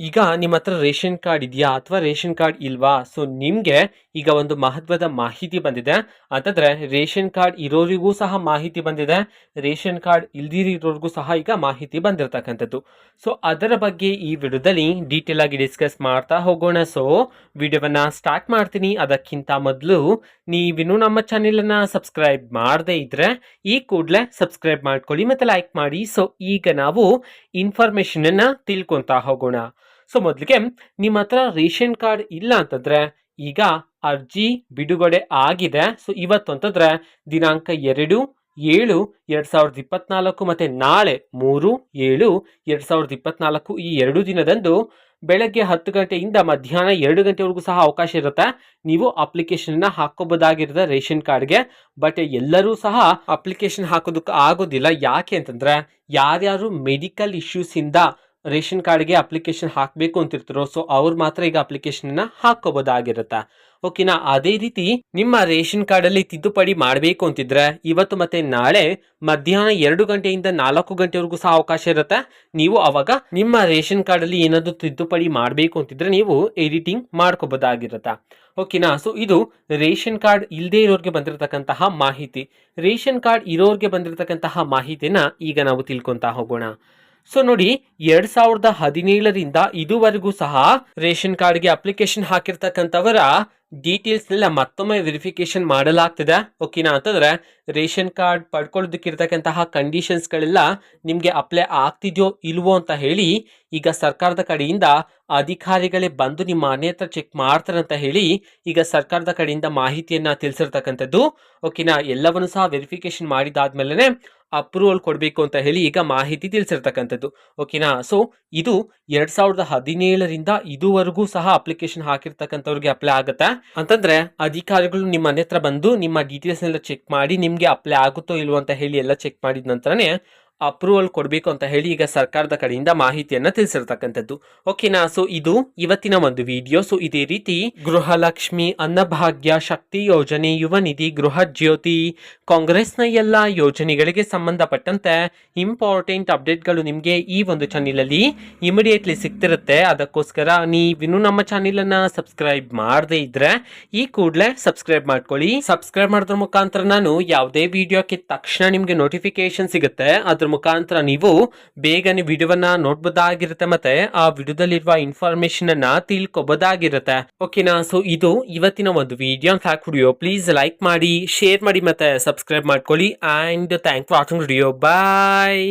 ಈಗ ನಿಮ್ಮ ಹತ್ರ ರೇಷನ್ ಕಾರ್ಡ್ ಇದೆಯಾ ಅಥವಾ ರೇಷನ್ ಕಾರ್ಡ್ ಇಲ್ವಾ? ಸೊ ನಿಮಗೆ ಈಗ ಒಂದು ಮಹತ್ವದ ಮಾಹಿತಿ ಬಂದಿದೆ. ಅಂತಂದ್ರೆ ರೇಷನ್ ಕಾರ್ಡ್ ಇರೋರಿಗೂ ಸಹ ಮಾಹಿತಿ ಬಂದಿದೆ, ರೇಷನ್ ಕಾರ್ಡ್ ಇಲ್ದಿರೋರಿಗೂ ಸಹ ಈಗ ಮಾಹಿತಿ ಬಂದಿರತಕ್ಕಂಥದ್ದು. ಸೊ ಅದರ ಬಗ್ಗೆ ಈ ವಿಡಿಯೋದಲ್ಲಿ ಡೀಟೇಲ್ ಆಗಿ ಡಿಸ್ಕಸ್ ಮಾಡ್ತಾ ಹೋಗೋಣ. ಸೊ ವಿಡಿಯೋವನ್ನ ಸ್ಟಾರ್ಟ್ ಮಾಡ್ತೀನಿ. ಅದಕ್ಕಿಂತ ಮೊದಲು ನೀವಿನ್ನೂ ನಮ್ಮ ಚಾನೆಲನ್ನು ಸಬ್ಸ್ಕ್ರೈಬ್ ಮಾಡದೇ ಇದ್ರೆ ಈ ಕೂಡಲೇ ಸಬ್ಸ್ಕ್ರೈಬ್ ಮಾಡ್ಕೊಳ್ಳಿ ಮತ್ತೆ ಲೈಕ್ ಮಾಡಿ. ಸೊ ಈಗ ನಾವು ಇನ್ಫಾರ್ಮೇಶನ್ ಅನ್ನ ತಿಳ್ಕೊಂತಾ ಹೋಗೋಣ. ಸೊ ಮೊದಲಿಗೆ ನಿಮ್ಮ ಹತ್ರ ರೇಷನ್ ಕಾರ್ಡ್ ಇಲ್ಲ ಅಂತಂದ್ರೆ ಈಗ ಅರ್ಜಿ ಬಿಡುಗಡೆ ಆಗಿದೆ. ಸೊ ಇವತ್ತು ಅಂತಂದ್ರೆ ದಿನಾಂಕ 2/7/2024 ಮತ್ತೆ ನಾಳೆ 3/7/2024 ಈ 2 ದಿನದಂದು ಬೆಳಗ್ಗೆ 10 ಗಂಟೆಯಿಂದ ಮಧ್ಯಾಹ್ನ 2 ಗಂಟೆವರೆಗೂ ಸಹ ಅವಕಾಶ ಇರುತ್ತೆ. ನೀವು ಅಪ್ಲಿಕೇಶನ್ ಹಾಕೋಬಹುದಾಗಿರುತ್ತೆ ರೇಷನ್ ಕಾರ್ಡ್ಗೆ. ಬಟ್ ಎಲ್ಲರೂ ಸಹ ಅಪ್ಲಿಕೇಶನ್ ಹಾಕೋದಕ್ಕೆ ಆಗೋದಿಲ್ಲ. ಯಾಕೆ ಅಂತಂದ್ರೆ ಯಾರ್ಯಾರು ಮೆಡಿಕಲ್ ಇಶ್ಯೂಸ್ ಇಂದ ರೇಷನ್ ಕಾರ್ಡ್ಗೆ ಅಪ್ಲಿಕೇಶನ್ ಹಾಕಬೇಕು ಅಂತಿರ್ತಾರೋ ಸೊ ಅವ್ರು ಮಾತ್ರ ಈಗ ಅಪ್ಲಿಕೇಶನ್ ಹಾಕೋಬಹುದಾಗಿರುತ್ತೆ. ಓಕೆನಾ? ಅದೇ ರೀತಿ ನಿಮ್ಮ ರೇಷನ್ ಕಾರ್ಡ್ ಅಲ್ಲಿ ತಿದ್ದುಪಡಿ ಮಾಡಬೇಕು ಅಂತಿದ್ರೆ ಇವತ್ತು ಮತ್ತೆ ನಾಳೆ ಮಧ್ಯಾಹ್ನ 2 ಗಂಟೆಯಿಂದ 4 ಗಂಟೆವರೆಗೂ ಸಹ ಅವಕಾಶ ಇರುತ್ತೆ. ನೀವು ಅವಾಗ ನಿಮ್ಮ ರೇಷನ್ ಕಾರ್ಡ್ ಅಲ್ಲಿ ಏನಾದ್ರು ತಿದ್ದುಪಡಿ ಮಾಡಬೇಕು ಅಂತಿದ್ರೆ ನೀವು ಎಡಿಟಿಂಗ್ ಮಾಡ್ಕೋಬಹುದಾಗಿರುತ್ತೆ. ಓಕೆನಾ? ಸೊ ಇದು ರೇಷನ್ ಕಾರ್ಡ್ ಇಲ್ಲದೆ ಇರೋರಿಗೆ ಬಂದಿರತಕ್ಕಂತಹ ಮಾಹಿತಿ. ರೇಷನ್ ಕಾರ್ಡ್ ಇರೋರಿಗೆ ಬಂದಿರತಕ್ಕಂತಹ ಮಾಹಿತಿನ ಈಗ ನಾವು ತಿಳ್ಕೊಂತಾ ಹೋಗೋಣ. ಸೊ ನೋಡಿ, 2017ರಿಂದ ಇದುವರೆಗೂ ಸಹ ರೇಷನ್ ಕಾರ್ಡ್ಗೆ ಅಪ್ಲಿಕೇಶನ್ ಹಾಕಿರ್ತಕ್ಕಂಥವರ ಡೀಟೇಲ್ಸ್ ಎಲ್ಲ ಮತ್ತೊಮ್ಮೆ ವೆರಿಫಿಕೇಶನ್ ಮಾಡಲಾಗ್ತದೆ. ಓಕೆನಾ? ಅಂತಂದ್ರೆ ರೇಷನ್ ಕಾರ್ಡ್ ಪಡ್ಕೊಳ್ಳೋದಕ್ಕಿರ್ತಕ್ಕಂತಹ ಕಂಡೀಷನ್ಸ್ಗಳೆಲ್ಲ ನಿಮಗೆ ಅಪ್ಲೈ ಆಗ್ತಿದ್ಯೋ ಇಲ್ವೋ ಅಂತ ಹೇಳಿ ಈಗ ಸರ್ಕಾರದ ಕಡೆಯಿಂದ ಅಧಿಕಾರಿಗಳೇ ಬಂದು ನಿಮ್ಮ ಮನೆ ಹತ್ರ ಚೆಕ್ ಮಾಡ್ತಾರೆ ಅಂತ ಹೇಳಿ ಈಗ ಸರ್ಕಾರದ ಕಡೆಯಿಂದ ಮಾಹಿತಿಯನ್ನ ತಿಳಿಸಿರ್ತಕ್ಕಂಥದ್ದು. ಓಕೆನಾ? ಎಲ್ಲವನ್ನು ಸಹ ವೆರಿಫಿಕೇಶನ್ ಮಾಡಿದಾದ್ಮೇಲೆ ಅಪ್ರೂವಲ್ ಕೊಡಬೇಕು ಅಂತ ಹೇಳಿ ಈಗ ಮಾಹಿತಿ ತಿಳಿಸಿರ್ತಕ್ಕಂಥದ್ದು. ಓಕೆನಾ? ಸೊ ಇದು 2017ರಿಂದ ಇದುವರೆಗೂ ಸಹ ಅಪ್ಲಿಕೇಶನ್ ಹಾಕಿರ್ತಕ್ಕಂಥವ್ರಿಗೆ ಅಪ್ಲೈ ಆಗುತ್ತೆ. ಅಂತಂದ್ರೆ ಅಧಿಕಾರಿಗಳು ನಿಮ್ಮ ಮನೆ ಹತ್ರ ಬಂದು ನಿಮ್ಮ ಡೀಟೇಲ್ಸ್ ಎಲ್ಲ ಚೆಕ್ ಮಾಡಿ ನಿಮ್ಗೆ ಅಪ್ಲೈ ಆಗುತ್ತೋ ಇಲ್ವೋ ಅಂತ ಹೇಳಿ ಎಲ್ಲ ಚೆಕ್ ಮಾಡಿದ ನಂತರನೇ ಅಪ್ರೂವಲ್ ಕೊಡಬೇಕು ಅಂತ ಹೇಳಿ ಈಗ ಸರ್ಕಾರದ ಕಡೆಯಿಂದ ಮಾಹಿತಿಯನ್ನ ತಿಳಿಸಿರ್ತಕ್ಕಂಥದ್ದು. ಓಕೆನಾ? ಸೊ ಇದು ಇವತ್ತಿನ ಒಂದು ವಿಡಿಯೋ. ಸೊ ಇದೇ ರೀತಿ ಗೃಹಲಕ್ಷ್ಮಿ, ಅನ್ನಭಾಗ್ಯ, ಶಕ್ತಿ ಯೋಜನೆ, ಯುವ ನಿಧಿ, ಗೃಹ ಜ್ಯೋತಿ, ಕಾಂಗ್ರೆಸ್ನ ಎಲ್ಲ ಯೋಜನೆಗಳಿಗೆ ಸಂಬಂಧಪಟ್ಟಂತೆ ಇಂಪಾರ್ಟೆಂಟ್ ಅಪ್ಡೇಟ್ಗಳು ನಿಮಗೆ ಈ ಒಂದು ಚಾನೆಲ್ ಅಲ್ಲಿ ಇಮಿಡಿಯೇಟ್ಲಿ ಸಿಗ್ತಿರುತ್ತೆ. ಅದಕ್ಕೋಸ್ಕರ ನೀವಿನ್ನೂ ನಮ್ಮ ಚಾನೆಲ್ ಅನ್ನ ಸಬ್ಸ್ಕ್ರೈಬ್ ಮಾಡದೇ ಇದ್ರೆ ಈ ಕೂಡಲೇ ಸಬ್ಸ್ಕ್ರೈಬ್ ಮಾಡ್ಕೊಳ್ಳಿ. ಸಬ್ಸ್ಕ್ರೈಬ್ ಮಾಡೋದ್ರ ಮುಖಾಂತರ ನಾನು ಯಾವುದೇ ವಿಡಿಯೋ ಹಾಕಿದ ತಕ್ಷಣ ನಿಮ್ಗೆ ನೋಟಿಫಿಕೇಶನ್ ಸಿಗುತ್ತೆ. ಅದ್ರ ಮುಖಾಂತರ ನೀವು ಬೇಗನೆ ವಿಡಿಯೋವನ್ನ ನೋಡ್ಬೋದಾಗಿರುತ್ತೆ ಮತ್ತೆ ಆ ವಿಡಿಯೋದಲ್ಲಿರುವ ಇನ್ಫಾರ್ಮೇಶನ್ ಅನ್ನ ತಿಳ್ಕೊಬೋದಾಗಿರುತ್ತೆ. ಓಕೆನಾ? ಸೊ ಇದು ಇವತ್ತಿನ ಒಂದು ವಿಡಿಯೋ. ವಿಡಿಯೋ ಪ್ಲೀಸ್ ಲೈಕ್ ಮಾಡಿ, ಶೇರ್ ಮಾಡಿ ಮತ್ತೆ ಸಬ್ಸ್ಕ್ರೈಬ್ ಮಾಡ್ಕೊಳ್ಳಿ. And thank for watching video. Bye.